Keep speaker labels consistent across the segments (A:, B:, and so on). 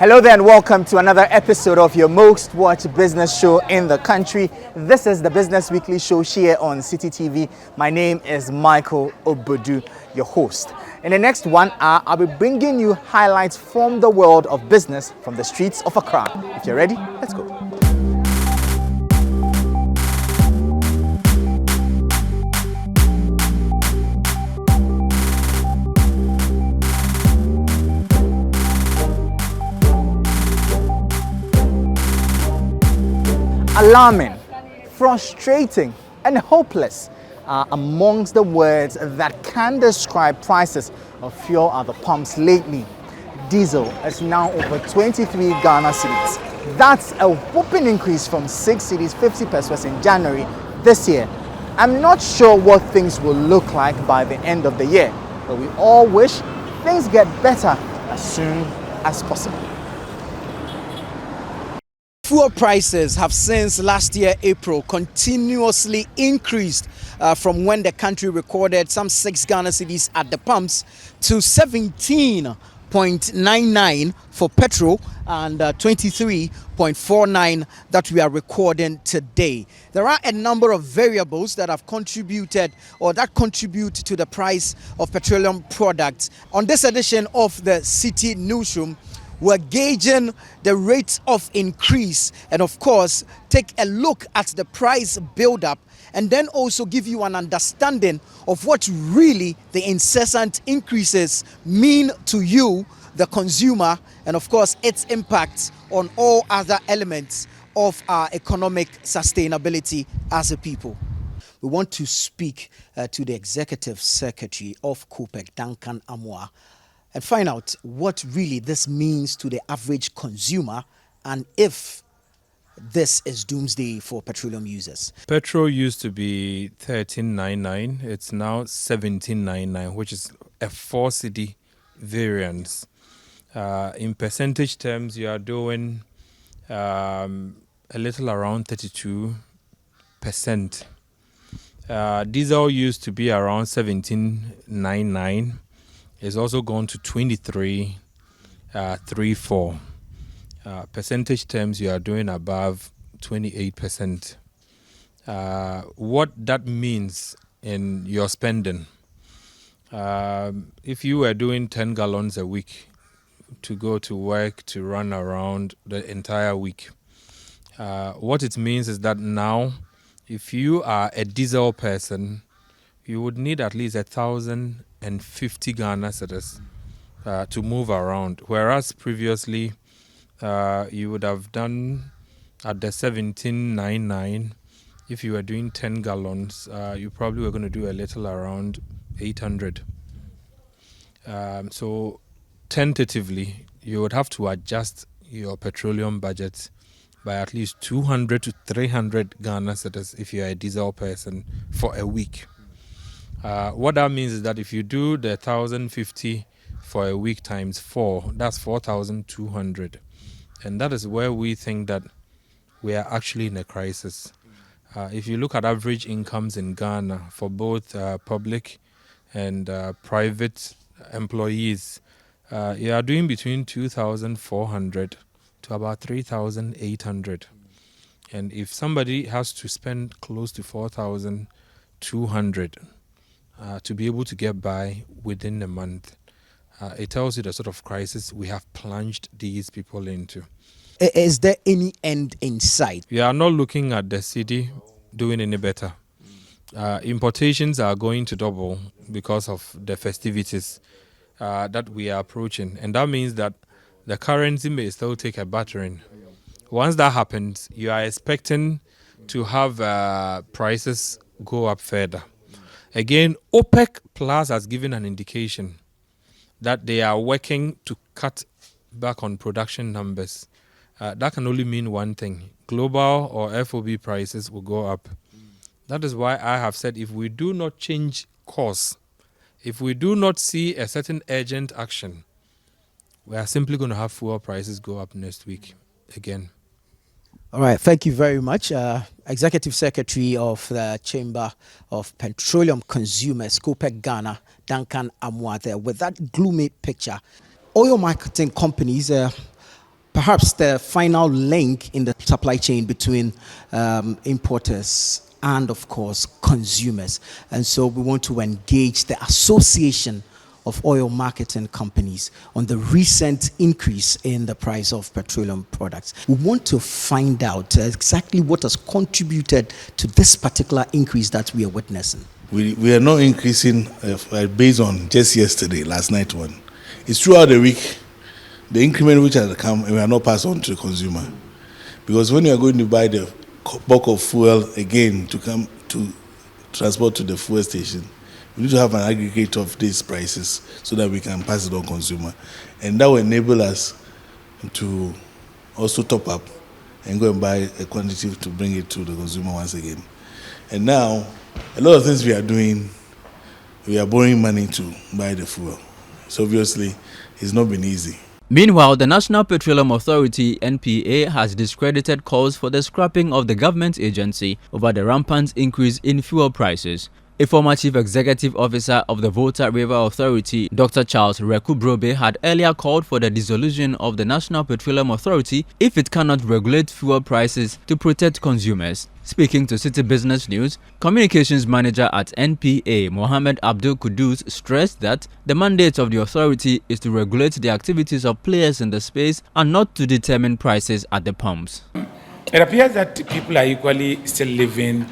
A: Hello there and welcome to another episode of your most watched business show in the country. This is the Business Weekly Show here on Citi TV. My name is Michael Obodu, your host. In the next 1 hour, I'll be bringing you highlights from the world of business from the streets of Accra. If you're ready, let's go. Alarming, frustrating, and hopeless are amongst the words that can describe prices of fuel at the pumps lately. Diesel is now over 23 Ghana cedis. That's a whopping increase from 6 cedis 50 pesos in January this year. I'm not sure what things will look like by the end of the year, but we all wish things get better as soon as possible. Fuel prices have since last year, April, continuously increased from when the country recorded some 6 Ghana cedis at the pumps to 17.99 for petrol and 23.49 that we are recording today. There are a number of variables that have contributed or that contribute to the price of petroleum products. On this edition of the Citi Newsroom, we're gauging the rate of increase and, of course, take a look at the price build-up and then also give you an understanding of what really the incessant increases mean to you, the consumer, and, of course, its impact on all other elements of our economic sustainability as a people. We want to speak to the Executive Secretary of COPEC, Duncan Amoah, and find out what really this means to the average consumer and if this is doomsday for petroleum users.
B: Petrol used to be 13.99. It's now 17.99, which is a 4 cedi variance. In percentage terms, you are doing a little around 32%. Diesel used to be around 17.99. It's also gone to 23.34. Percentage terms, you are doing above 28%. What that means in your spending, if you were doing 10 gallons a week to go to work, to run around the entire week, what it means is that now, if you are a diesel person, you would need at least 1,050 Ghana cedis to move around. Whereas previously, you would have done at the 17.99. If you were doing 10 gallons, you probably were going to do a little around 800. So tentatively, you would have to adjust your petroleum budget by at least 200 to 300 Ghana cedis if you are a diesel person for a week. What that means is that if you do the 1,050 for a week times 4, that's 4,200. And that is where we think that we are actually in a crisis. If you look at average incomes in Ghana for both public and private employees, you are doing between 2,400 to about 3,800. And if somebody has to spend close to 4,200 to be able to get by within a month, it tells you the sort of crisis we have plunged these people into.
A: Is there any end in sight?
B: We are not looking at the city doing any better. Importations are going to double because of the festivities that we are approaching. And that means that the currency may still take a battering. Once that happens, you are expecting to have prices go up further. Again, OPEC Plus has given an indication that they are working to cut back on production numbers. That can only mean one thing. Global or FOB prices will go up. That is why I have said if we do not change course, if we do not see a certain urgent action, we are simply going to have fuel prices go up next week again.
A: All right, thank you very much. Executive Secretary of the Chamber of Petroleum Consumers, COPEC Ghana, Duncan Amoah there with that gloomy picture. Oil marketing companies perhaps the final link in the supply chain between importers and, of course, consumers. And so we want to engage the Association of Oil Marketing Companies on the recent increase in the price of petroleum products. We want to find out exactly what has contributed to this particular increase that we are witnessing.
C: We are not increasing based on just yesterday, last night one. It's throughout the week. The increment which has come, we are not passed on to the consumer. Because when you are going to buy the bulk of fuel again to come to transport to the fuel station, we need to have an aggregate of these prices so that we can pass it on consumer. And that will enable us to also top up and go and buy a quantity to bring it to the consumer once again. And now, a lot of things we are doing, we are borrowing money to buy the fuel. So obviously, it's not been easy.
D: Meanwhile, the National Petroleum Authority (NPA) has discredited calls for the scrapping of the government agency over the rampant increase in fuel prices. A former Chief Executive Officer of the Volta River Authority, Dr. Charles Rekubrobe, had earlier called for the dissolution of the National Petroleum Authority if it cannot regulate fuel prices to protect consumers. Speaking to Citi Business News, Communications Manager at NPA, Mohammed Abdul Kudus, stressed that the mandate of the authority is to regulate the activities of players in the space and not to determine prices at the pumps.
E: It appears that people are equally still living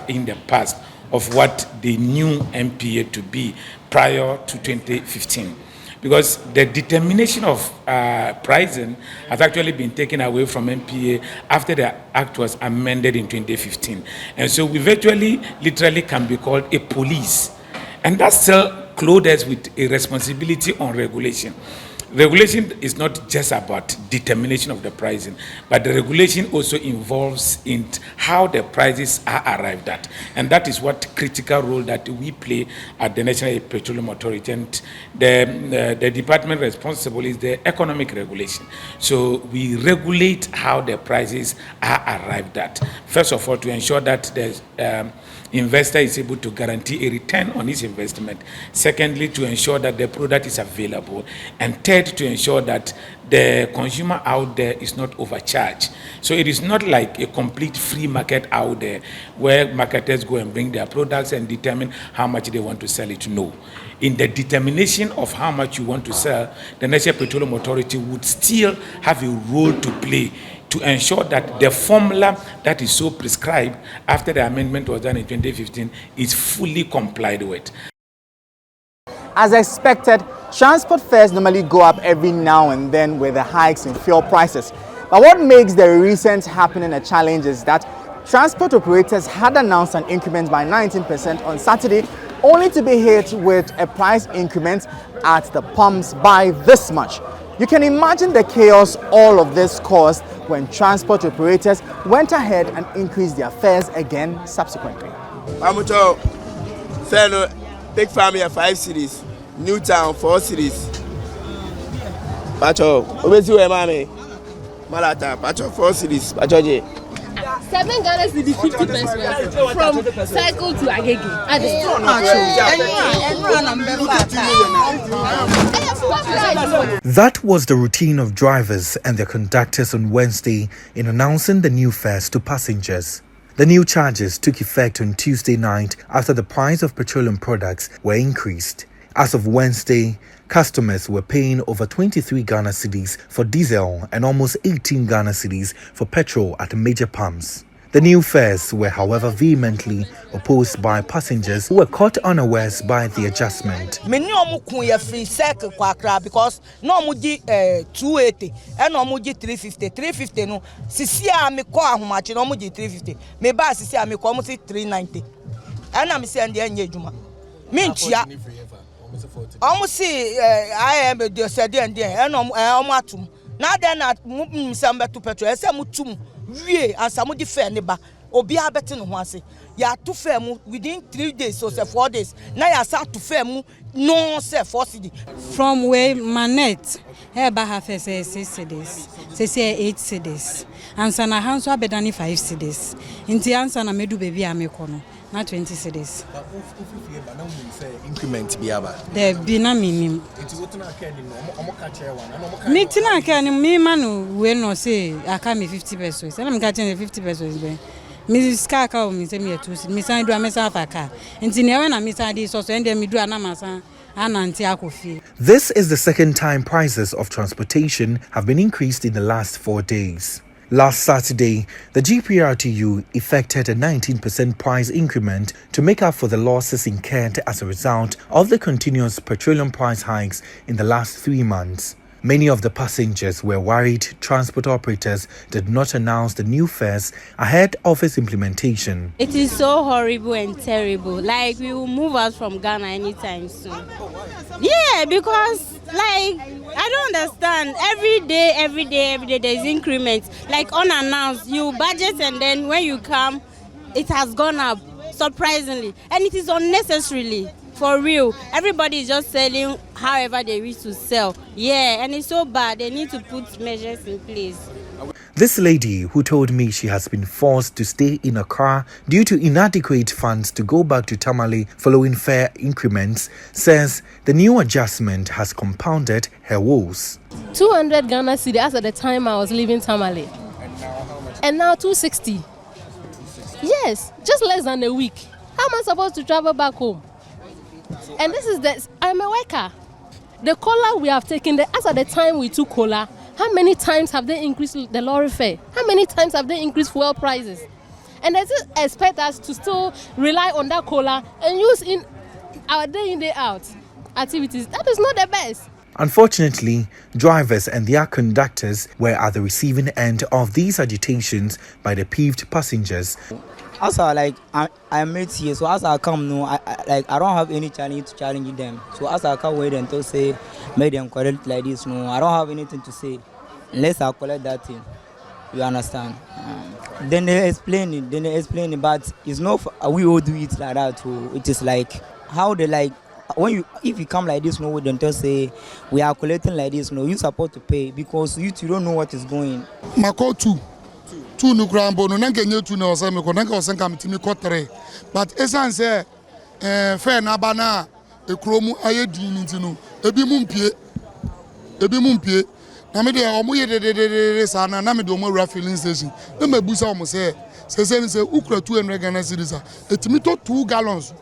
E: in the past of what they knew NPA to be prior to 2015. Because the determination of pricing has actually been taken away from NPA after the act was amended in 2015. And so we virtually, literally can be called a police. And that still clothes us with a responsibility on regulation. Regulation is not just about determination of the pricing, but the regulation also involves in how the prices are arrived at. And that is what critical role that we play at the National Petroleum Authority. And the department responsible is the economic regulation. So we regulate how the prices are arrived at. First of all, to ensure that the investor is able to guarantee a return on his investment. Secondly, to ensure that the product is available. And third, to ensure that the consumer out there is not overcharged. So it is not like a complete free market out there where marketers go and bring their products and determine how much they want to sell it. No. In the determination of how much you want to sell, the National Petroleum Authority would still have a role to play to ensure that the formula that is so prescribed after the amendment was done in 2015 is fully complied with.
F: As expected, transport fares normally go up every now and then with the hikes in fuel prices. But what makes the recent happening a challenge is that transport operators had announced an increment by 19% on Saturday, only to be hit with a price increment at the pumps by this much. You can imagine the chaos all of this caused when transport operators went ahead and increased their fares again subsequently.
G: Big family 5 cities, Newtown 4 cities. Pacho, obezi mami. Malata, Pacho 4 cities. Pacho je.
H: 7 Ghana cedi 50% from cycle to Agege.
I: That was the routine of drivers and their conductors on Wednesday in announcing the new fares to passengers. The new charges took effect on Tuesday night after the price of petroleum products were increased. As of Wednesday, customers were paying over 23 Ghana cedis for diesel and almost 18 Ghana cedis for petrol at major pumps. The new fares were, however, vehemently opposed by passengers who were caught unawares by the adjustment.
J: Free circle because no 280 and no 350. 350 no. Sisi a me ko ahomache no 350. Me ba sisi a me ko 390. And I'm saying the enye juma. Minchia. Almost see I am the said and and atum. Now then at Mumsamba to petrol, I say mutum. We and some of the fair neighbor obi abeti no ho ase ya to fair mu within 3 days or 4 days na ya start to fair mu no say 4 cedi
K: from where manet eba have say 6 cedis say 8 cedis and sana hanso abedani 5 cedis inti ansa na medu baby amekono na 20 cedis.
A: Increment biaba.
K: There be na minimum. Meeting can me man we no say I can me 50 pesos. And I'm getting 50 pesos. Mrs. Kaka me say me 2 me say do a mesa afaka. Nti ne na me say dey so and dem do anamasa ananti akofi.
I: This is the second time prices of transportation have been increased in the last 4 days. Last Saturday, the GPRTU effected a 19% price increment to make up for the losses incurred as a result of the continuous petroleum price hikes in the last 3 months. Many of the passengers were worried transport operators did not announce the new fares ahead of its implementation.
H: It is so horrible and terrible. Like, we will move out from Ghana anytime soon. Yeah, because, like, I don't understand. Every day, there's increments. Like, unannounced, you budget and then when you come, it has gone up, surprisingly. And it is unnecessarily. For real, everybody is just selling however they wish to sell. Yeah, and it's so bad. They need to put measures in place.
I: This lady, who told me she has been forced to stay in a car due to inadequate funds to go back to Tamale following fare increments, says the new adjustment has compounded her woes.
H: 200 Ghana cedi as at the time I was leaving Tamale. And now 260. Yes, just less than a week. How am I supposed to travel back home? And this is I'm a worker. The cola we have taken, as at the time we took cola, how many times have they increased the lorry fare? How many times have they increased fuel prices? And they still expect us to still rely on that cola and use in our day in, day out activities. That is not the best.
I: Unfortunately, drivers and their conductors were at the receiving end of these agitations by the peeved passengers.
L: As I met here, so as I come no, I don't have any challenge to challenge them. So as I come wait until say make them correct like this, no, I don't have anything to say unless I collect that thing. You understand? Then they explain it, but it's not we all do it like that. So it is like how they like if you come like this, no, don't tell say we are collecting like this, no, you support to pay because you don't know what is going.
M: Mako 2 no grambo no nanke nye 2 na osame ko nanke osenka mitimi ko 3 but esan say fair na bana ekromu ayedin nti no ebi mu mpie na me de omo ye de sana na me de omo ra filling station na mabusa omo say ukra 200 Ghana cedis etimi to 2 gallons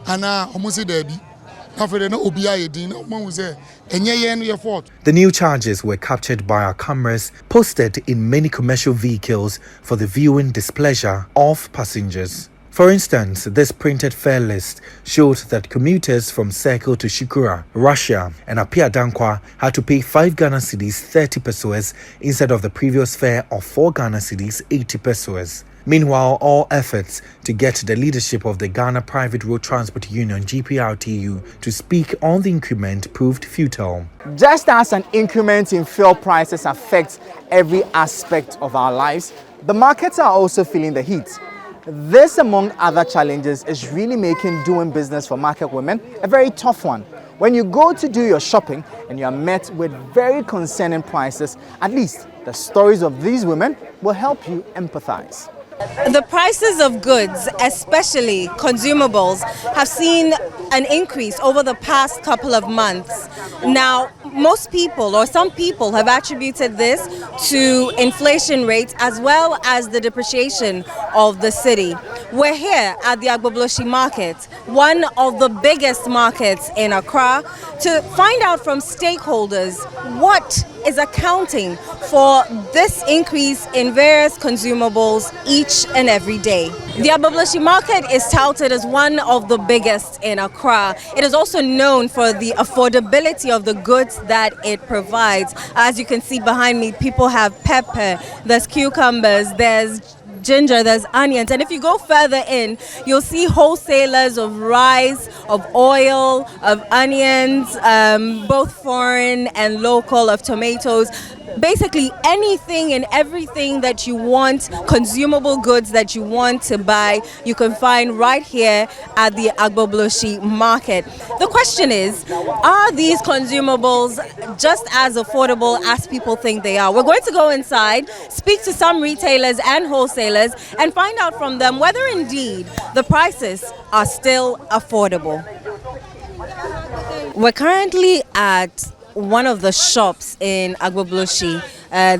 M: ana omo say da bi. The
I: new charges were captured by our cameras posted in many commercial vehicles for the viewing displeasure of passengers. For instance, this printed fare list showed that commuters from Circle to Shikura, Russia and Apia Dankwa had to pay 5 Ghana cedis 30 pesos instead of the previous fare of 4 Ghana cedis 80 pesos. Meanwhile, all efforts to get the leadership of the Ghana Private Road Transport Union GPRTU to speak on the increment proved futile.
F: Just as an increment in fuel prices affects every aspect of our lives, the markets are also feeling the heat. This, among other challenges, is really making doing business for market women a very tough one. When you go to do your shopping and you are met with very concerning prices, at least the stories of these women will help you empathize.
N: The prices of goods, especially consumables, have seen an increase over the past couple of months. Now, most people or some people have attributed this to inflation rates as well as the depreciation of the city. We're here at the Agbobloshi market, one of the biggest markets in Accra, to find out from stakeholders what is accounting for this increase in various consumables each and every day. The Agbobloshi market is touted as one of the biggest in Accra. It is also known for the affordability of the goods that it provides. As you can see behind me, people have pepper, there's cucumbers, there's ginger, there's onions, and if you go further in, you'll see wholesalers of rice, of oil, of onions, both foreign and local, of tomatoes. Basically anything and everything that you want, consumable goods that you want to buy, you can find right here at the Agbobloshi market. The question is, are these consumables just as affordable as people think they are? We're going to go inside, speak to some retailers and wholesalers retailers and find out from them whether indeed the prices are still affordable. We're currently at one of the shops in Agbobloshi.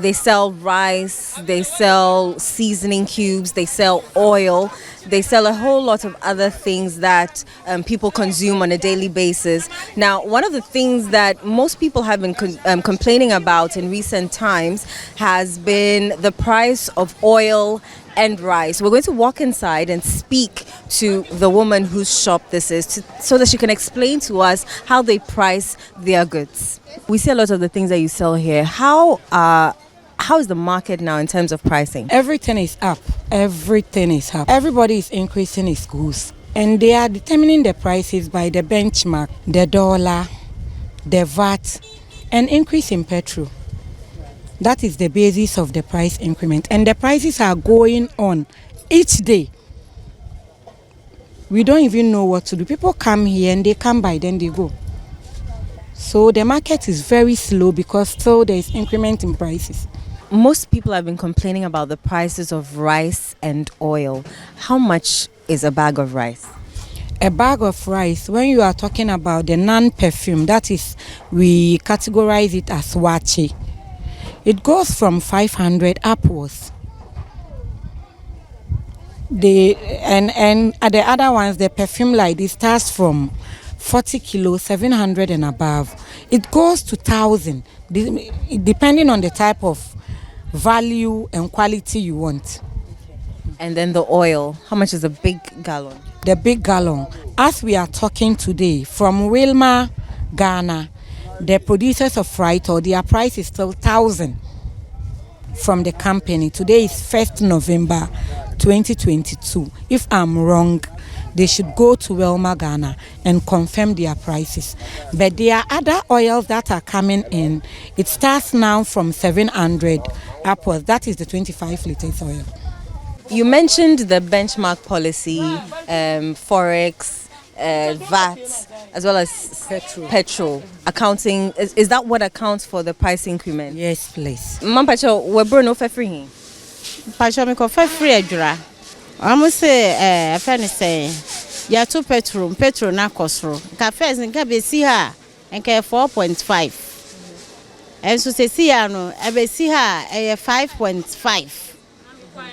N: They sell rice, they sell seasoning cubes, they sell oil, they sell a whole lot of other things that people consume on a daily basis. Now, one of the things that most people have been complaining about in recent times has been the price of oil and rice. We're going to walk inside and speak to the woman whose shop this is so that she can explain to us how they price their goods. We see a lot of the things that you sell here. How is the market now in terms of pricing?
K: Everything is up. Everything is up. Everybody is increasing his goods. And they are determining the prices by the benchmark, the dollar, the VAT, and increase in petrol. That is the basis of the price increment. And the prices are going on each day. We don't even know what to do. People come here and they come by, then they go. So the market is very slow because still there is increment in prices.
N: Most people have been complaining about the prices of rice and oil. How much is a bag of rice?
K: A bag of rice, when you are talking about the non-perfume, that is, we categorize it as wache. It goes from 500 upwards. And the other ones, the perfume like this starts from 40 kilos, 700 and above. It goes to 1,000, depending on the type of value and quality you want.
N: And then the oil, how much is a big gallon?
K: The big gallon, as we are talking today, from Wilma, Ghana, the producers of fried oil, their price is still 1,000 from the company. Today is 1st November 2022. If I'm wrong, they should go to Wilma, Ghana and confirm their prices. But there are other oils that are coming in. It starts now from 700 upwards. That is the 25 liters oil.
N: You mentioned the benchmark policy, Forex, VAT, as well as petrol accounting. Is that what accounts for the price increment?
K: Yes, please.
N: Mampacho, we're burning for free.
O: Pacho me ko fa free adura. Amu say afani say ya to petrol na kosro. Ka first nka be si ha nka 4.5. Enso se si ya no e be si ha 5.5.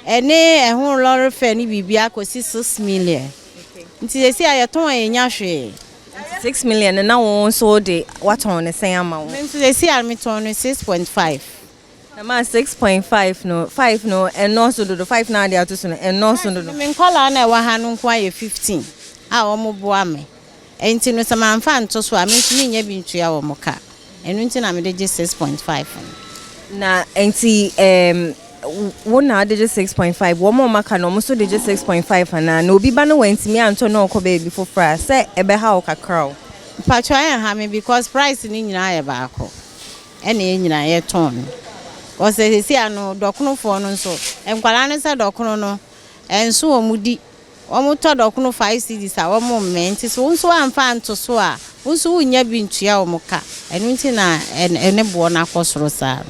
O: Ene ehun lorry fare ni bibia ko 6 million. Nti se ya ton enya hwe
N: 6 million and now on so de what on the same amount.
O: Nti se ya me ton 6.5.
N: Na 6.5 no 5 no and no so do the 5 now there to so and no so do.
O: Me call na wa ha no kwa ye 15. A wo mo boa me. Enti no se man fa nto so a me ntumi nya bi ntua wo mo ka. Enu nti na me de 6.5.
N: Na enti one na de 6.5 one more maka no mo so de 6.5 na na obi ba no wantimi anto no ko be before fra say ebe ha o kakra o.
O: Pacho ayan ha me because price ni nyina ye ba ako. Ene nyina ye ton. Because see ano dokuno for no so enkwala ne se dokuno no enso omudi omuto dokuno 5 cedis a omo menti so nso amfa nto so a nso unya bi ntua omuka enu nti na ene bo na akosoro sa.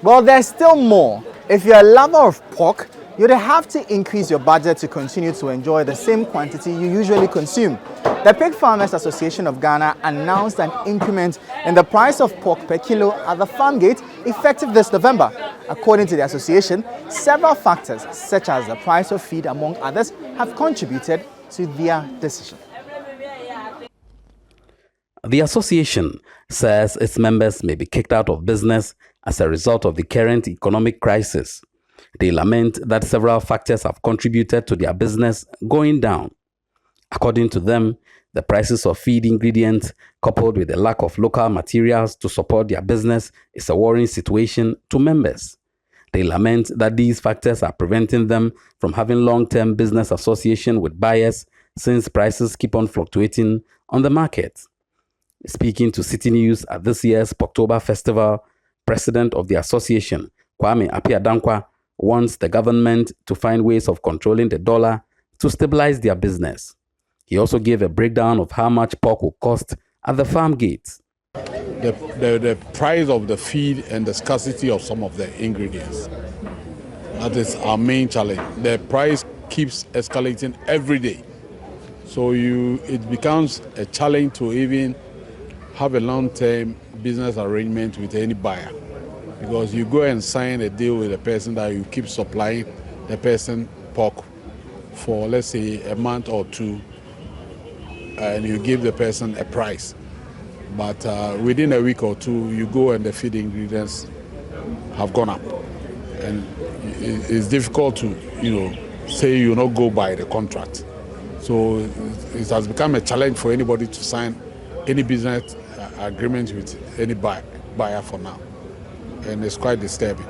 F: Well, there's still more. If you're a lover of pork, you'd have to increase your budget to continue to enjoy the same quantity you usually consume. The Pig Farmers Association of Ghana announced an increment in the price of pork per kilo at the farm gate effective this November. According to the association, several factors such as the price of feed, among others, have contributed to their decision.
P: The association says its members may be kicked out of business as a result of the current economic crisis. They lament that several factors have contributed to their business going down. According to them, the prices of feed ingredients coupled with the lack of local materials to support their business is a worrying situation to members. They lament that these factors are preventing them from having long-term business association with buyers since prices keep on fluctuating on the market. Speaking to Citi News at this year's October Festival, President of the association, Kwame Appiah-Dankwa, wants the government to find ways of controlling the dollar to stabilize their business. He also gave a breakdown of how much pork will cost at the farm gates.
Q: The price of the feed and the scarcity of some of the ingredients. That is our main challenge. The price keeps escalating every day. So it becomes a challenge to even have a long-term business arrangement with any buyer. Because you go and sign a deal with a person that you keep supplying the person pork for, let's say, a month or two, and you give the person a price. But within a week or two, you go and the feed ingredients have gone up. And it's difficult to, say you not go by the contract. So it has become a challenge for anybody to sign any business agreement with any buyer for now. And it's quite disturbing.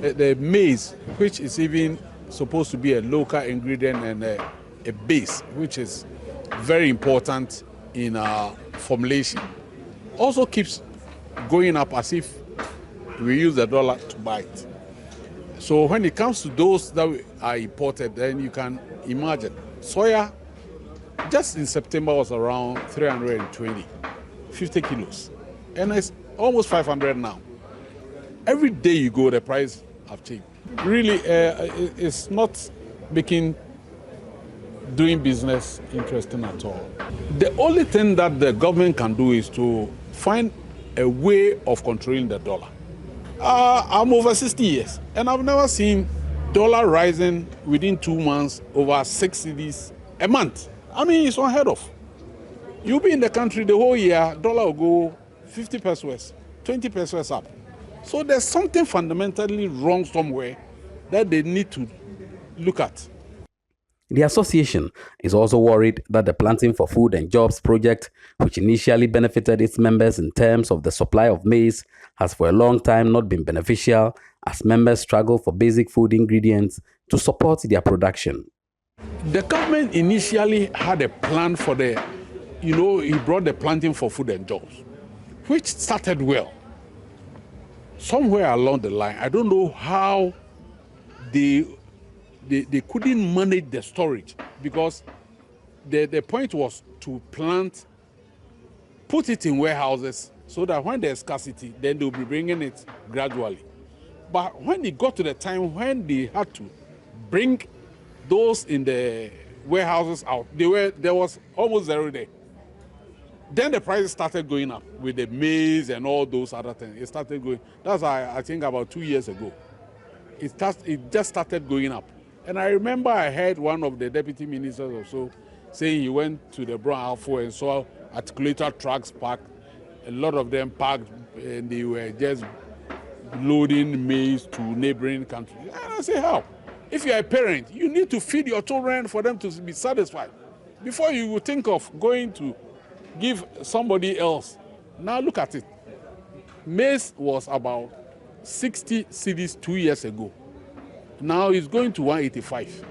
Q: The maize, which is even supposed to be a local ingredient and a base, which is very important in our formulation, also keeps going up as if we use the dollar to buy it. So when it comes to those that are imported, then you can imagine. Soya, just in September, was around 320, 50 kilos. And it's almost 500 now. Every day you go, the price have changed. Really, it's not making doing business interesting at all. The only thing that the government can do is to find a way of controlling the dollar. I'm over 60 years, and I've never seen dollar rising within 2 months over 6 cities a month. I mean, it's unheard of. You'll be in the country the whole year, dollar will go 50 pesos, 20 pesos up. So there's something fundamentally wrong somewhere that they need to look at.
P: The association is also worried that the Planting for Food and Jobs project, which initially benefited its members in terms of the supply of maize, has for a long time not been beneficial as members struggle for basic food ingredients to support their production.
Q: The government initially had a plan for he brought the Planting for Food and Jobs, which started well. Somewhere along the line, I don't know how they couldn't manage the storage, because the point was to plant, put it in warehouses so that when there's scarcity, then they'll be bringing it gradually. But when it got to the time when they had to bring those in the warehouses out, there was almost zero there. Then the prices started going up with the maize and all those other things. It started going. That's I think about 2 years ago. It just started going up. And I remember I heard one of the deputy ministers or so saying he went to the Brown Alpha and saw articulator trucks parked. A lot of them parked and they were just loading maize to neighboring countries. And I say, how? If you're a parent, you need to feed your children for them to be satisfied before you would think of going to give somebody else. Now look at it. Maize was about 60 cedis 2 years ago. Now it's going to 185.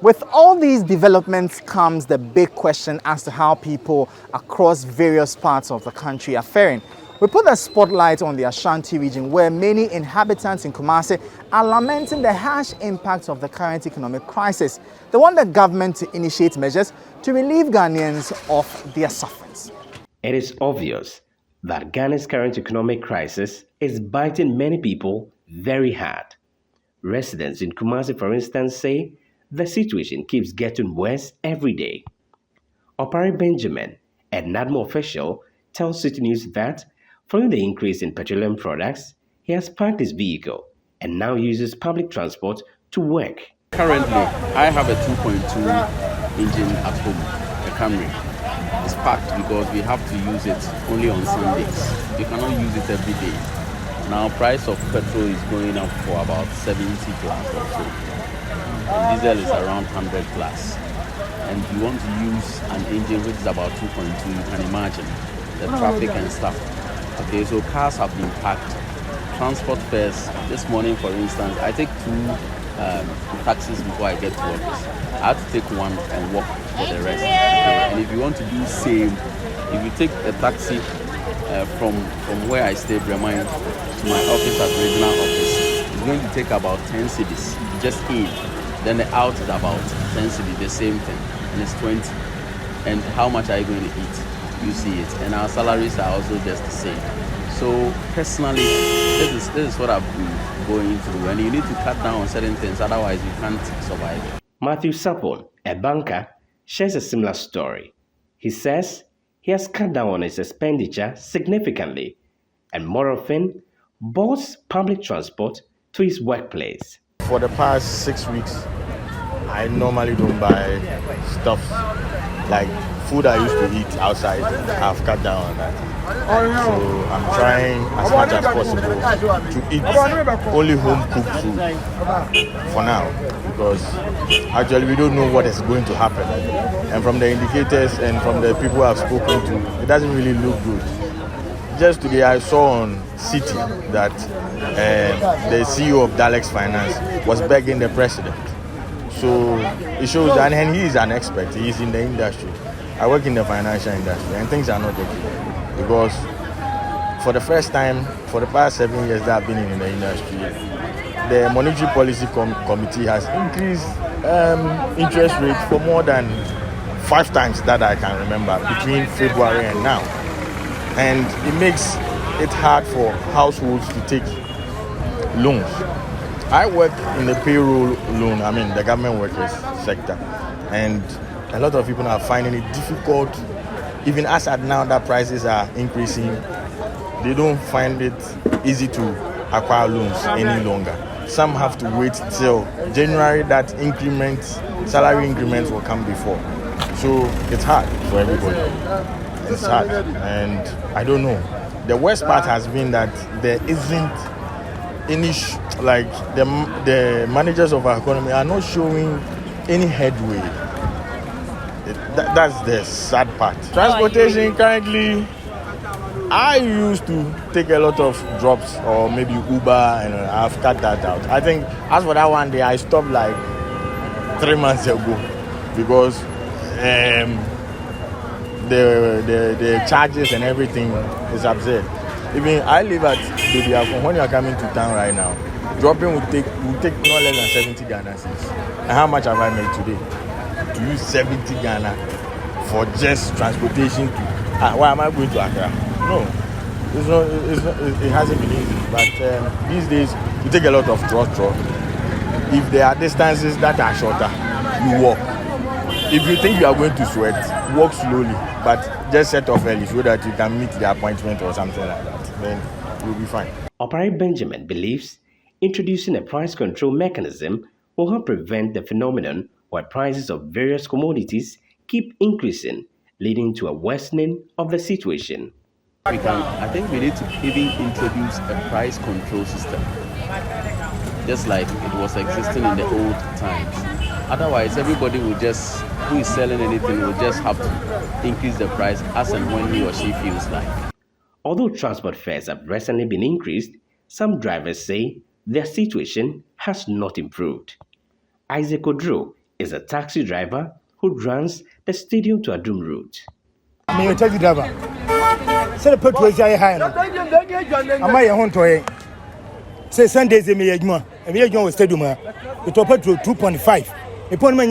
F: With all these developments comes the big question as to how people across various parts of the country are faring. We put a spotlight on the Ashanti region, where many inhabitants in Kumasi are lamenting the harsh impacts of the current economic crisis. They want the government to initiate measures to relieve Ghanaians of their sufferings.
R: It is obvious that Ghana's current economic crisis is biting many people very hard. Residents in Kumasi, for instance, say the situation keeps getting worse every day. Opari Benjamin, a NADMO official, tells Citi News that following the increase in petroleum products, he has parked his vehicle and now uses public transport to work.
S: Currently, I have a 2.2 engine at home, a Camry. It's parked because we have to use it only on Sundays. You cannot use it every day. Now, price of petrol is going up for about 70 plus or so. And diesel is around 100 plus. And you want to use an engine which is about 2.2, you can imagine the traffic and stuff. Okay, so cars have been parked. Transport fares, this morning for instance, I take 2 taxis before I get to office. I have to take one and walk for the rest. Okay? And if you want to do same, if you take a taxi from where I stay, Bremain, to my office at regional office, it's going to take about 10 cedis just in. Then the out is about 10 cedis, the same thing, and it's 20. And how much are you going to eat? You see it. And our salaries are also just the same. So personally, this is what I've been going through, and you need to cut down on certain things, otherwise you can't survive.
R: Matthew Sapon, a banker, shares a similar story. He says he has cut down on his expenditure significantly and more often boards public transport to his workplace.
T: For the past 6 weeks, I normally don't buy stuff like food I used to eat outside. I've cut down on that. So I'm trying as much as possible to eat only home cooked food for now, because actually we don't know what is going to happen. And from the indicators and from the people I've spoken to, it doesn't really look good. Just today I saw on Citi that the CEO of Dalex Finance was begging the president. So it shows that, and he is an expert, he is in the industry. I work in the financial industry and things are not okay. Because for the first time, for the past 7 years that I've been in the industry, the Monetary Policy Committee has increased interest rates for more than 5 times that I can remember between February and now. And it makes it hard for households to take loans. I work in the payroll loan, the government workers sector, and a lot of people are finding it difficult, even as at now that prices are increasing, they don't find it easy to acquire loans any longer. Some have to wait till January that salary increments will come before. So it's hard for everybody. It's hard, and I don't know. The worst part has been that there isn't any, the managers of our economy are not showing any headway. That's the sad part. Transportation currently, I used to take a lot of drops or maybe Uber, and I've cut that out. I think as for that one day, I stopped like 3 months ago because the charges and everything is absurd. Even I live at Baby, when you are coming to town right now, dropping will take no less than 70 Ghana cedis. And how much have I made today? To use 70 Ghana for just transportation to why am I going to Accra? No, it hasn't been easy. But these days you take a lot of trot. If there are distances that are shorter, you walk. If you think you are going to sweat, walk slowly, but just set off early so that you can meet the appointment or something like that. Then you'll be fine.
R: Operator Benjamin believes introducing a price control mechanism will help prevent the phenomenon where prices of various commodities keep increasing, leading to a worsening of the situation.
S: I think we need to even introduce a price control system, just like it was existing in the old times. Otherwise, everybody will just, who is selling anything, will just have to increase the price as and when he or she feels like.
R: Although transport fares have recently been increased, some drivers say their situation has not improved. Isaac Odro is a taxi driver who runs the Stadium to Adum route.
U: I'm a taxi driver. Say the petrol is high. I'm a home to say Sundays in Miyajma, and Miyajma was Stadium. The top petrol 2.5, the point man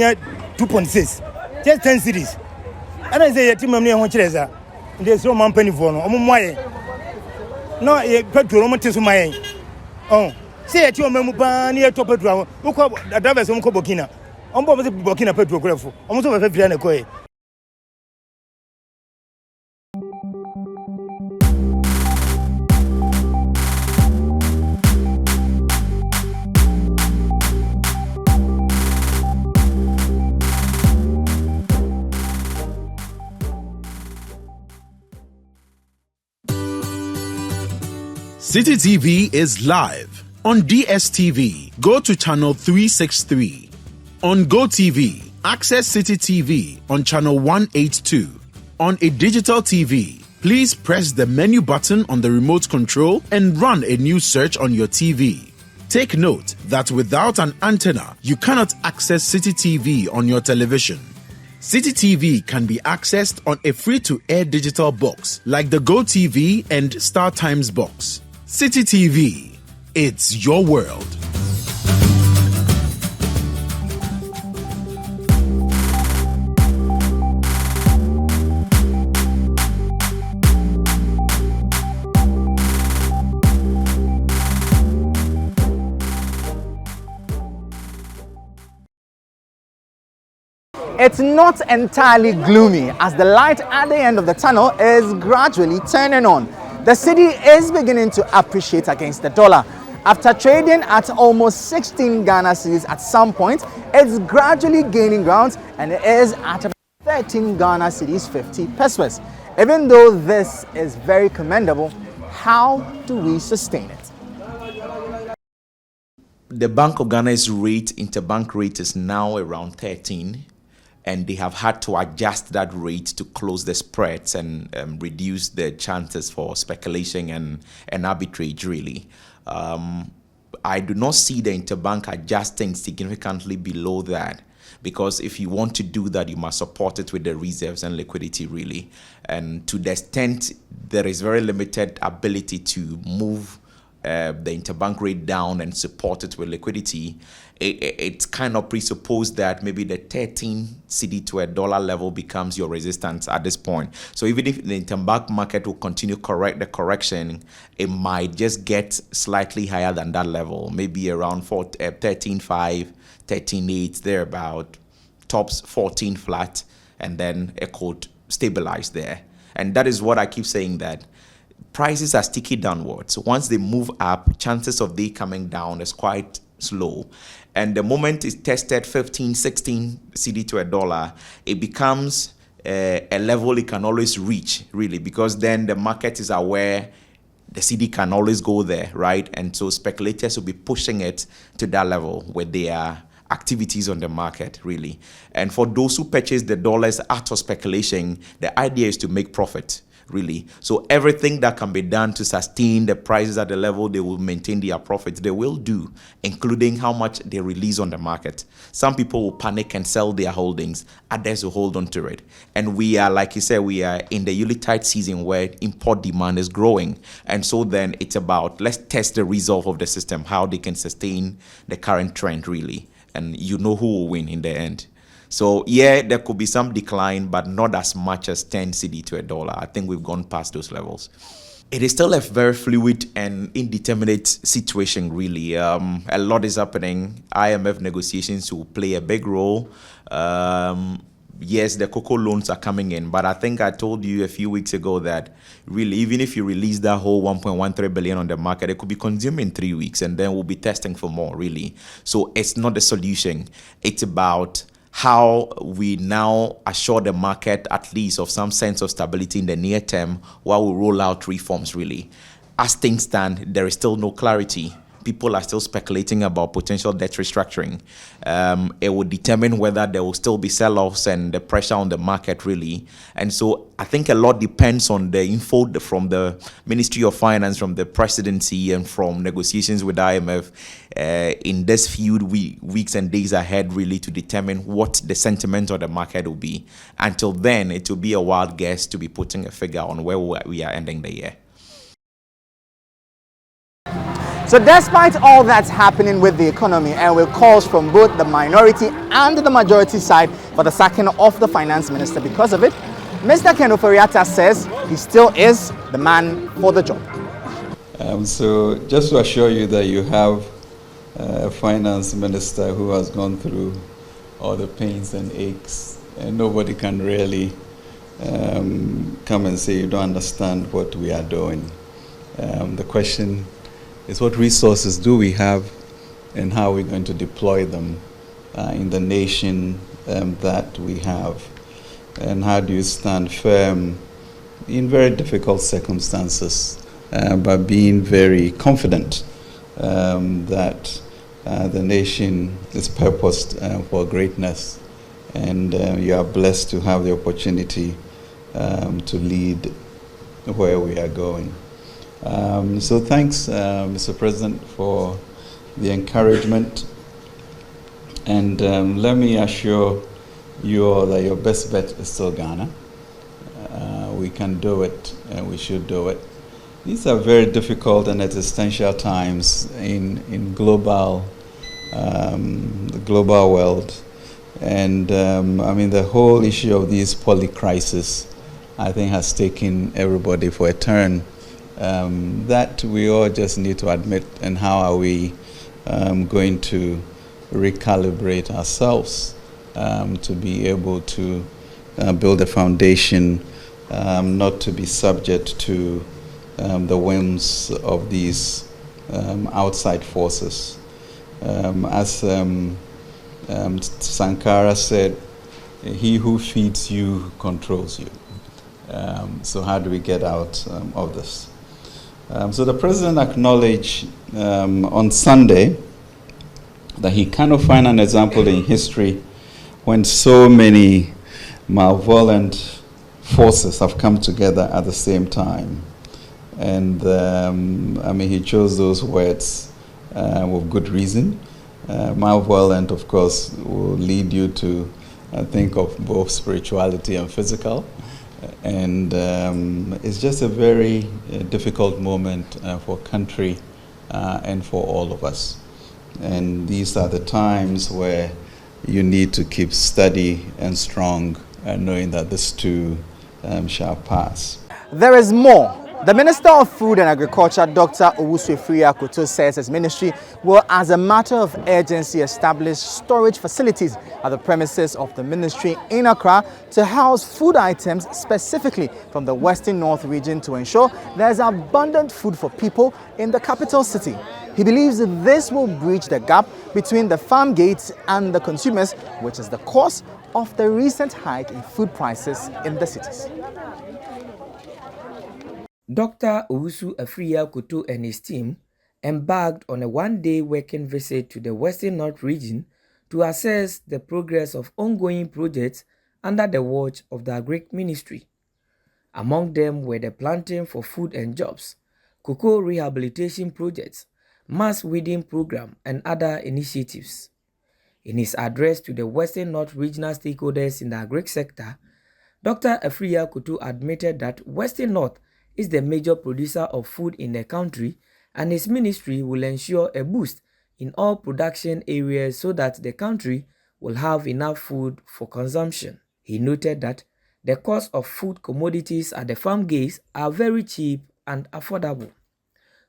U: 2.6, just 10 cities. And I say, Timmy, I'm Teresa. There's no man penny for no no a petrol almost my oh say at your memory near top petrol who call the drivers on Burkina on board the Burkina petrol graph almost over 50 and a coy.
V: Citi TV is live on DSTV. Go to channel 363. On GoTV, access Citi TV on channel 182. On a digital TV, please press the menu button on the remote control and run a new search on your TV. Take note that without an antenna, you cannot access Citi TV on your television. Citi TV can be accessed on a free-to-air digital box like the GoTV and Star Times box. Citi TV, it's your world.
F: it's not entirely gloomy as the light at the end of the tunnel is gradually turning on. The cedi is beginning to appreciate against the dollar. After trading at almost 16 Ghana cedis at some point, it's gradually gaining ground and it is at about 13 Ghana cedis 50 pesos. Even though this is very commendable, how do we sustain it?
B: The Bank of Ghana's rate, interbank rate, is now around 13, and they have had to adjust that rate to close the spreads and reduce the chances for speculation and arbitrage, really. I do not see the interbank adjusting significantly below that, because if you want to do that, you must support it with the reserves and liquidity, really. And to the extent there is very limited ability to move the interbank rate down and support it with liquidity, it's kind of presupposed that maybe the 13 cedi to $1 level becomes your resistance at this point. So even if the interbank market will continue correct the correction, it might just get slightly higher than that level, maybe around 13.5, 13.8, thereabout, tops 14 flat, and then it could stabilize there. And that is what I keep saying, that prices are sticky downwards. Once they move up, chances of they coming down is quite slow. And the moment it's tested 15, 16 cedi to $1, it becomes a level it can always reach, really, because then the market is aware the cedi can always go there, right? And so speculators will be pushing it to that level with their activities on the market, really. And for those who purchase the dollars out of speculation, the idea is to make profit, really. So everything that can be done to sustain the prices at the level they will maintain their profits, they will do, including how much they release on the market. Some people will panic and sell their holdings, others will hold on to it. And we are, like you said, we are in the Yuletide season where import demand is growing. And so then it's about, let's test the resolve of the system, how they can sustain the current trend, really. And you know who will win in the end. So yeah, there could be some decline, but not as much as 10 cedi to $1. I think we've gone past those levels. It is still a very fluid and indeterminate situation, really. A lot is happening. IMF negotiations will play a big role. Yes, the cocoa loans are coming in, but I think I told you a few weeks ago that really, even if you release that whole 1.13 billion on the market, it could be consumed in 3 weeks, and then we'll be testing for more, really. So it's not the solution. It's about how we now assure the market at least of some sense of stability in the near term while we roll out reforms, really. As things stand, there is still no clarity. People are still speculating about potential debt restructuring. It will determine whether there will still be sell-offs and the pressure on the market, really. And so I think a lot depends on the info from the Ministry of Finance, from the presidency, and from negotiations with IMF in this few weeks and days ahead, really, to determine what the sentiment of the market will be. Until then, it will be a wild guess to be putting a figure on where we are ending the year.
F: So despite all that's happening with the economy and with calls from both the minority and the majority side for the sacking of the finance minister because of it, Mr. Ken Ofori-Atta says he still is the man for the job.
C: So just to assure you that you have a finance minister who has gone through all the pains and aches, and nobody can really come and say you don't understand what we are doing. The question is, what resources do we have and how are we going to deploy them in the nation that we have? And how do you stand firm in very difficult circumstances but being very confident that the nation is purposed for greatness, and you are blessed to have the opportunity to lead where we are going. So thanks, Mr. President, for the encouragement. And let me assure you all that your best bet is still Ghana. We can do it, and we should do it. These are very difficult and existential times in global, the global world. And I mean, the whole issue of these poly-crisis, I think, has taken everybody for a turn. That we all just need to admit, and how are we going to recalibrate ourselves to be able to build a foundation, not to be subject to the whims of these outside forces. As Sankara said, he who feeds you controls you. So how do we get out of this? So the president acknowledged on Sunday that he cannot find an example in history when so many malevolent forces have come together at the same time. And he chose those words with good reason. Malevolent, of course, will lead you to think of both spirituality and physical. And it's just a very difficult moment for country and for all of us. And these are the times where you need to keep steady and strong, knowing that this too shall pass.
F: There is more. The Minister of Food and Agriculture, Dr. Owusu Afriyie-Akoto, says his ministry will, as a matter of urgency, establish storage facilities at the premises of the ministry in Accra to house food items specifically from the Western North region to ensure there's abundant food for people in the capital city. He believes this will bridge the gap between the farm gates and the consumers, which is the cause of the recent hike in food prices in the cities.
D: Dr. Owusu Afriyie-Akoto and his team embarked on a one-day working visit to the Western North region to assess the progress of ongoing projects under the watch of the Agric Ministry. Among them were the Planting for Food and Jobs, cocoa rehabilitation projects, mass weeding program, and other initiatives. In his address to the Western North regional stakeholders in the Agric sector, Dr. Afriyie-Akoto admitted that Western North is the major producer of food in the country, and his ministry will ensure a boost in all production areas so that the country will have enough food for consumption. He noted that the cost of food commodities at the farm gates are very cheap and affordable.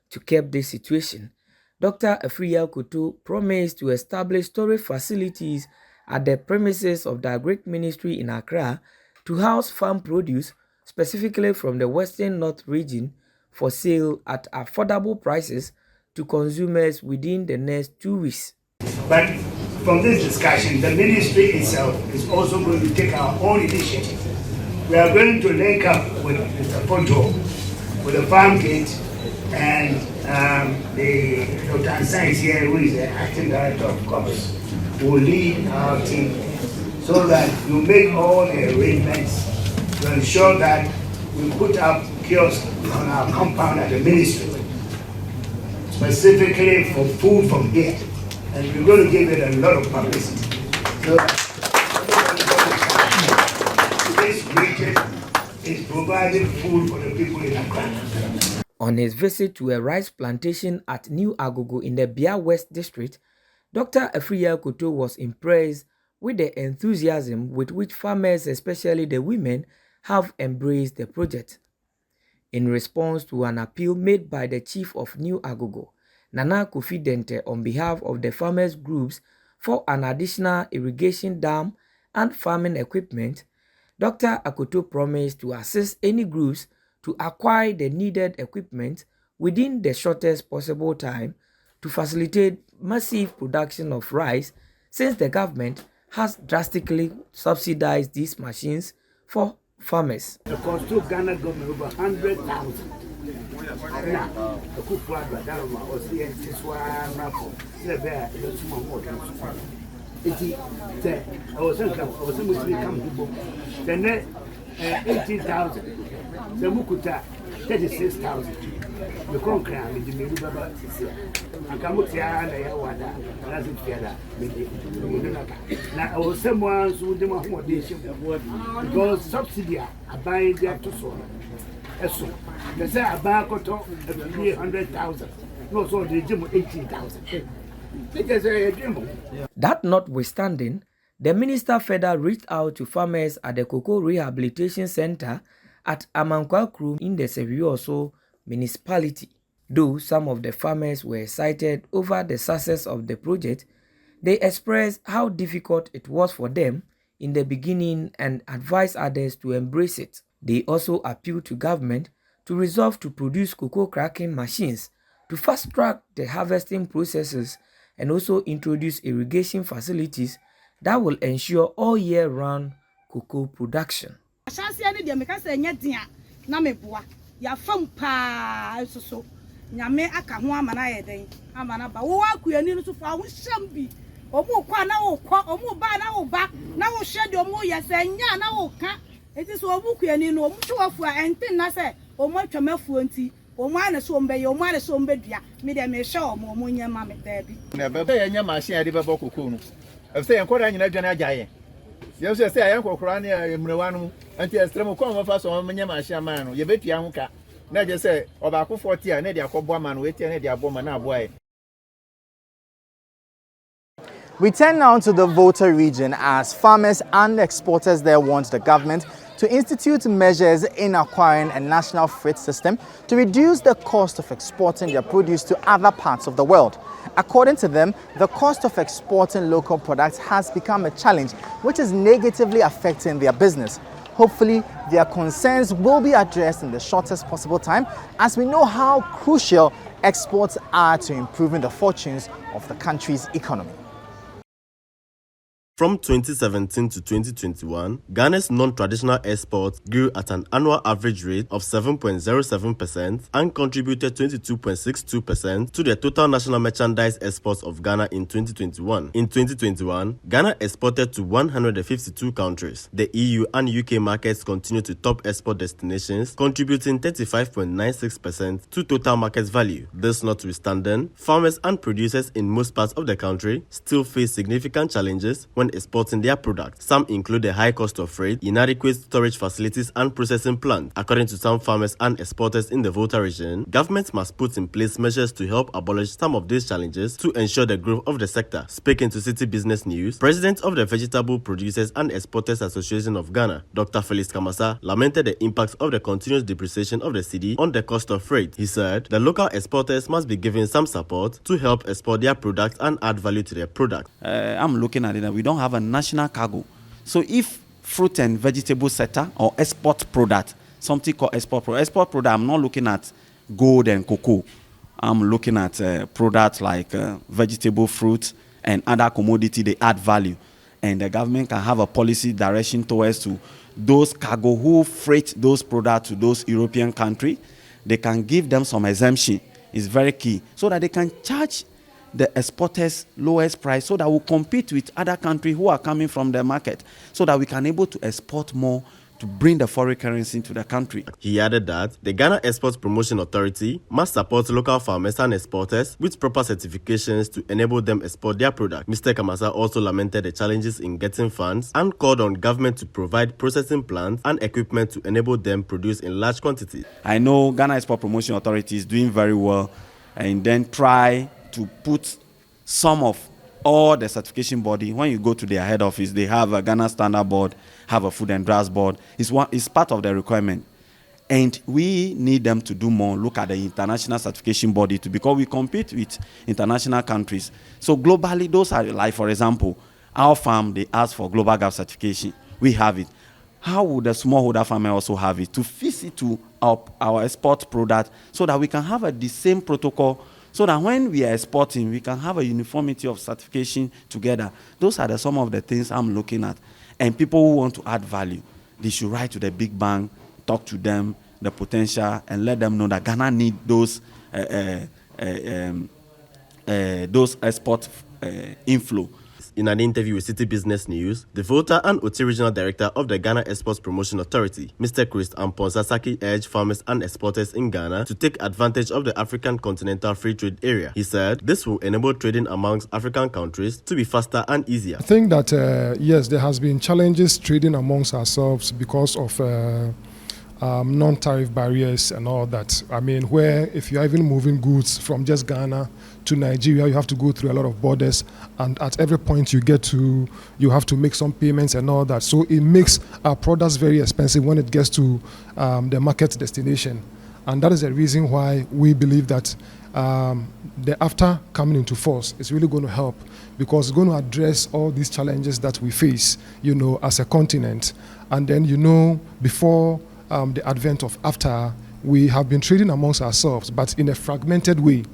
D: To curb this situation, Dr. Afriyie-Akoto promised to establish storage facilities at the premises of the Agric Ministry in Accra to house farm produce specifically from the Western North region for sale at affordable prices to consumers within the next 2 weeks.
E: But from this discussion, the ministry itself is also going to take our own initiative. We are going to link up with Mr. Poto, with the farm gate, and the Dr. Ansai is here, who is the acting director of commerce, will lead our team so that you make all the arrangements to ensure that we put up kiosks on our compound at the ministry, specifically for food from here. And we're going to give it a lot of publicity. So this region is providing food for the people in Accra.
D: On his visit to a rice plantation at New Agogo in the Bia West district, Dr. Afriyie-Akoto was impressed with the enthusiasm with which farmers, especially the women, have embraced the project. In response to an appeal made by the chief of New Agogo, Nana Kofi Dente, on behalf of the farmers groups for an additional irrigation dam and farming equipment, Dr. Akoto promised to assist any groups to acquire the needed equipment within the shortest possible time to facilitate massive production of rice, since the government has drastically subsidized these machines for farmers.
E: The cost to Ghana government over 100,000. Now, the cook product that was here, this one, the bear, the small water. I was supposed to come to book. The net 18,000. The Mukuta 36,000. The concrete with the middle Baba and Kamutia and the Yawada, and as it together. Now, I was someone who did my accommodation because subsidy are buying their to soil. They say a bar got 300,000. No, so they give 18,000.
D: That notwithstanding, the minister further reached out to farmers at the Cocoa Rehabilitation Center at Amankwa in the Sevioso municipality. Though some of the farmers were excited over the success of the project, They expressed how difficult it was for them in the beginning and advised others to embrace it. They also appealed to government to resolve to produce cocoa cracking machines to fast-track the harvesting processes and also introduce irrigation facilities that will ensure all year-round cocoa production.
G: Nyame aka ho amana yeden amana ba wo akuyani no so fa wo hyam bi omu kwa na wo kwa omu ba na wo hwe de omu yesanya na wo ka enti so omu kuyani no omu hwefu a entin na se omu atwamafuo nti omu ana so ombe omu ana so ombe dua me de me hwe omu nyama me da bi
J: na be ye nyama hye ade be bokoko no efse ye nkora nyina dwane agyaye ye so se ayan kokora ne emrewa no anti extreme ko mo fa so omu nyama hye ama no ye betua ho ka. We turn now
F: to the Volta region as farmers and exporters there want the government to institute measures in acquiring a national freight system to reduce the cost of exporting their produce to other parts of the world. According to them, the cost of exporting local products has become a challenge which is negatively affecting their business. Hopefully, their concerns will be addressed in the shortest possible time, as we know how crucial exports are to improving the fortunes of the country's economy.
W: From 2017 to 2021, Ghana's non-traditional exports grew at an annual average rate of 7.07% and contributed 22.62% to the total national merchandise exports of Ghana in 2021. In 2021, Ghana exported to 152 countries. The EU and UK markets continue to top export destinations, contributing 35.96% to total market value. This notwithstanding, farmers and producers in most parts of the country still face significant challenges when exporting their products. Some include the high cost of freight, inadequate storage facilities and processing plants. According to some farmers and exporters in the Volta region, governments must put in place measures to help abolish some of these challenges to ensure the growth of the sector. Speaking to Citi Business News, President of the Vegetable Producers and Exporters Association of Ghana, Dr. Felix Kamasa, lamented the impacts of the continuous depreciation of the cedi on the cost of freight. He said the local exporters must be given some support to help export their products and add value to their products.
X: I'm looking at it that we don't have a national cargo. So if fruit and vegetable sector or export product, something called export product, I'm not looking at gold and cocoa. I'm looking at products like vegetable, fruit, and other commodity. They add value. And the government can have a policy direction towards to those cargo who freight those products to those European countries. They can give them some exemption. It's very key. So that they can charge the exporters lowest price so that we'll compete with other countries who are coming from the market so that we can able to export more to bring the foreign currency into the country.
W: He added that the Ghana Export Promotion Authority must support local farmers and exporters with proper certifications to enable them export their product. Mr. Kamasa also lamented the challenges in getting funds and called on government to provide processing plants and equipment to enable them produce in large quantities.
X: I know Ghana Export Promotion Authority is doing very well and then try to put some of all the certification body. When you go to their head office, they have a Ghana Standard Board, have a Food and Drugs Board. It's part of the requirement. And we need them to do more, look at the international certification body too, because we compete with international countries. So globally, those are like, for example, our farm, they ask for global GAP certification. We have it. How would the smallholder farmer also have it? To fit it to our export product so that we can have the same protocol so that when we are exporting, we can have a uniformity of certification together. Those are some of the things I'm looking at. And people who want to add value, they should write to the big bank, talk to them, the potential, and let them know that Ghana need those export inflow.
W: In an interview with Citi Business News, the Volta and Oti Regional Director of the Ghana Exports Promotion Authority, Mr. Chris Amponsasaki, urged farmers and exporters in Ghana to take advantage of the African Continental Free Trade Area. He said this will enable trading amongst African countries to be faster and easier.
Y: I think that, yes, there has been challenges trading amongst ourselves because of non-tariff barriers and all that. I mean, where if you're even moving goods from just Ghana to Nigeria, you have to go through a lot of borders, and at every point you get to, you have to make some payments and all that. So it makes our products very expensive when it gets to the market destination. And that is the reason why we believe that the after coming into force is really going to help, because it's going to address all these challenges that we face, as a continent. And then, before the advent of after, we have been trading amongst ourselves, but in a fragmented way.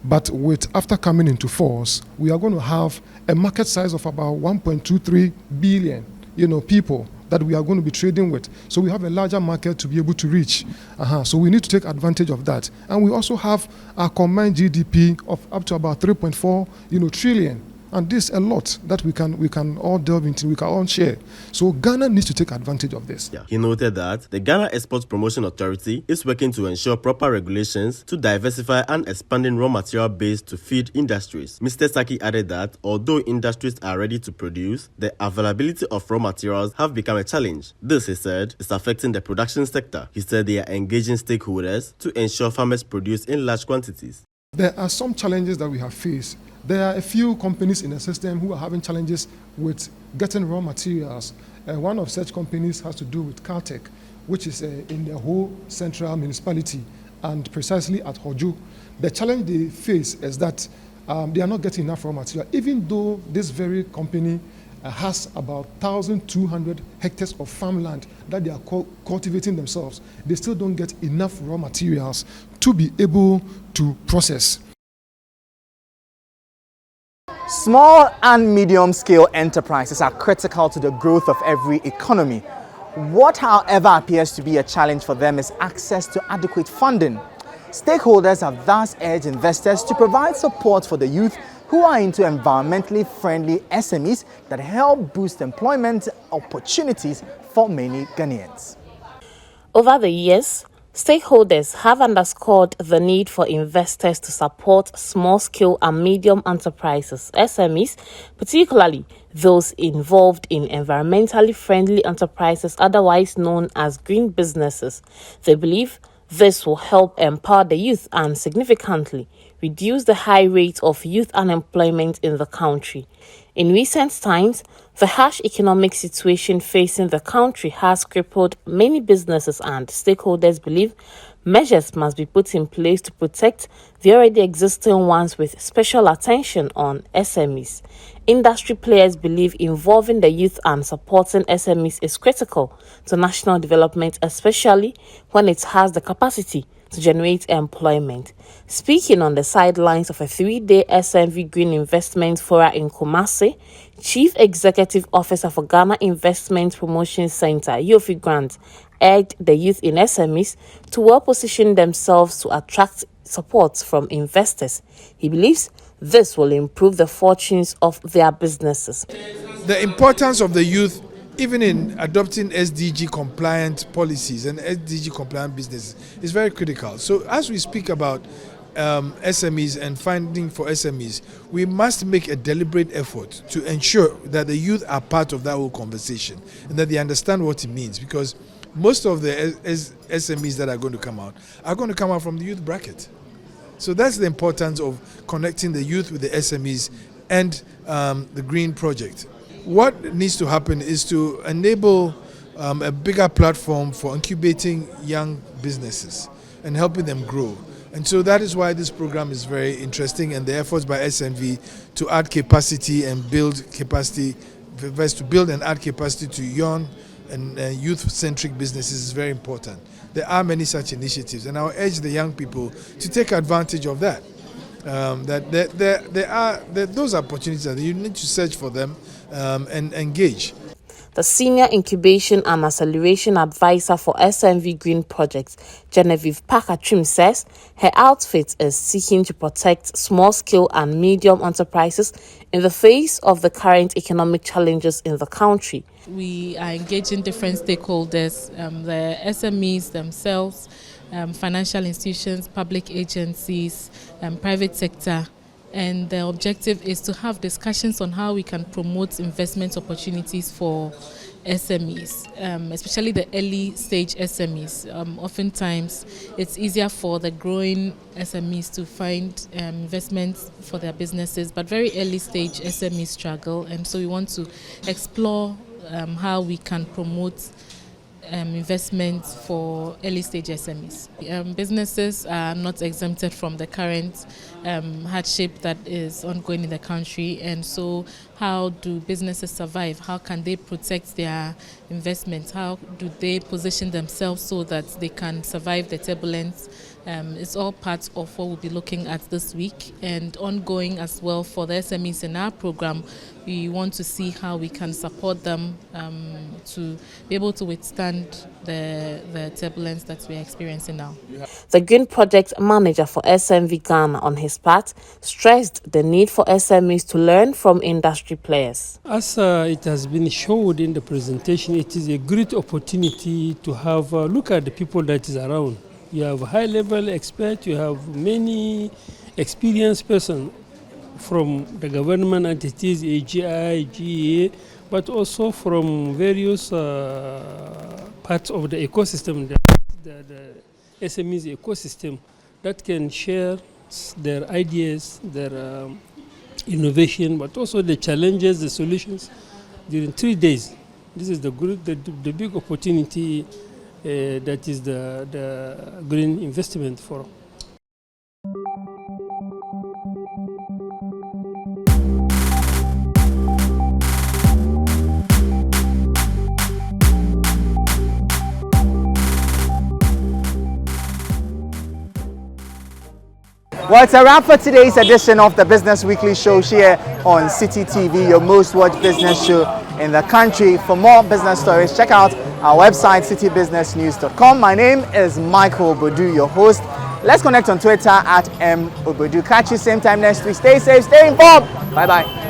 Y: But with after coming into force, we are going to have a market size of about 1.23 billion, people that we are going to be trading with. So we have a larger market to be able to reach. So we need to take advantage of that. And we also have a combined GDP of up to about 3.4, trillion. And this is a lot that we can all delve into, we can all share. So Ghana needs to take advantage of this.
W: Yeah. He noted that the Ghana Exports Promotion Authority is working to ensure proper regulations to diversify and expanding raw material base to feed industries. Mr. Saki added that although industries are ready to produce, the availability of raw materials have become a challenge. This, he said, is affecting the production sector. He said they are engaging stakeholders to ensure farmers produce in large quantities.
Y: There are some challenges that we have faced. There are a few companies in the system who are having challenges with getting raw materials. One of such companies has to do with Caltech, which is in the whole central municipality and precisely at Hoju. The challenge they face is that they are not getting enough raw material. Even though this very company has about 1,200 hectares of farmland that they are cultivating themselves, they still don't get enough raw materials to be able to process.
F: Small and medium-scale enterprises are critical to the growth of every economy. What, however, appears to be a challenge for them is access to adequate funding. Stakeholders have thus urged investors to provide support for the youth who are into environmentally friendly SMEs that help boost employment opportunities for many Ghanaians.
A: Over the years, stakeholders have underscored the need for investors to support small-scale and medium enterprises, SMEs, particularly those involved in environmentally friendly enterprises, otherwise known as green businesses. They believe this will help empower the youth and significantly reduce the high rate of youth unemployment in the country. In recent times, the harsh economic situation facing the country has crippled many businesses, and stakeholders believe measures must be put in place to protect the already existing ones, with special attention on SMEs. Industry players believe involving the youth and supporting SMEs is critical to national development, especially when it has the capacity to generate employment. Speaking on the sidelines of a 3-day SMV Green Investment Forum in Kumasi, Chief Executive Officer for Ghana Investment Promotion Center, Yofi Grant, urged the youth in SMEs to well position themselves to attract support from investors. He believes this will improve the fortunes of their businesses.
H: The importance of the youth, even in adopting SDG compliant policies and SDG compliant businesses, is very critical. So as we speak about SMEs and funding for SMEs, we must make a deliberate effort to ensure that the youth are part of that whole conversation and that they understand what it means, because most of the SMEs that are going to come out from the youth bracket. So that's the importance of connecting the youth with the SMEs and the Green Project. What needs to happen is to enable a bigger platform for incubating young businesses and helping them grow. And so that is why this program is very interesting, and the efforts by SNV to add capacity and build capacity, to build and add capacity to young and youth-centric businesses is very important. There are many such initiatives, and I will urge the young people to take advantage of that. There are those opportunities that you need to search for them and engage.
A: The Senior Incubation and Acceleration Advisor for SMV Green Projects, Genevieve Parker-Trim, says her outfit is seeking to protect small-scale and medium enterprises in the face of the current economic challenges in the country.
I: We are engaging different stakeholders, the SMEs themselves, financial institutions, public agencies, private sector. And the objective is to have discussions on how we can promote investment opportunities for SMEs, especially the early stage SMEs. Oftentimes, it's easier for the growing SMEs to find investments for their businesses, but very early stage SMEs struggle. And so we want to explore how we can promote investments for early stage SMEs. Businesses are not exempted from the current hardship that is ongoing in the country, and so how do businesses survive? How can they protect their investments? How do they position themselves so that they can survive the turbulence? It's all part of what we'll be looking at this week, and ongoing as well for the SMEs in our program. We want to see how we can support them to be able to withstand the turbulence that we're experiencing now.
A: The Green Project Manager for SMV Ghana, on his part, stressed the need for SMEs to learn from industry players.
K: As it has been showed in the presentation, it is a great opportunity to have a look at the people that is around. You have high-level experts, you have many experienced persons from the government entities, AGI, GA, but also from various parts of the ecosystem, the SMEs ecosystem, that can share their ideas, their innovation, but also the challenges, the solutions during 3 days. This is the big opportunity that is the Green Investment Forum.
F: Well, it's a wrap for today's edition of the Business Weekly Show here on Citi TV, your most watched business show in the country. For more business stories, check out our website, citybusinessnews.com. My name is Michael Obodu, your host. Let's connect on Twitter at @mobodu. Catch you same time next week. Stay safe, stay informed. Bye-bye.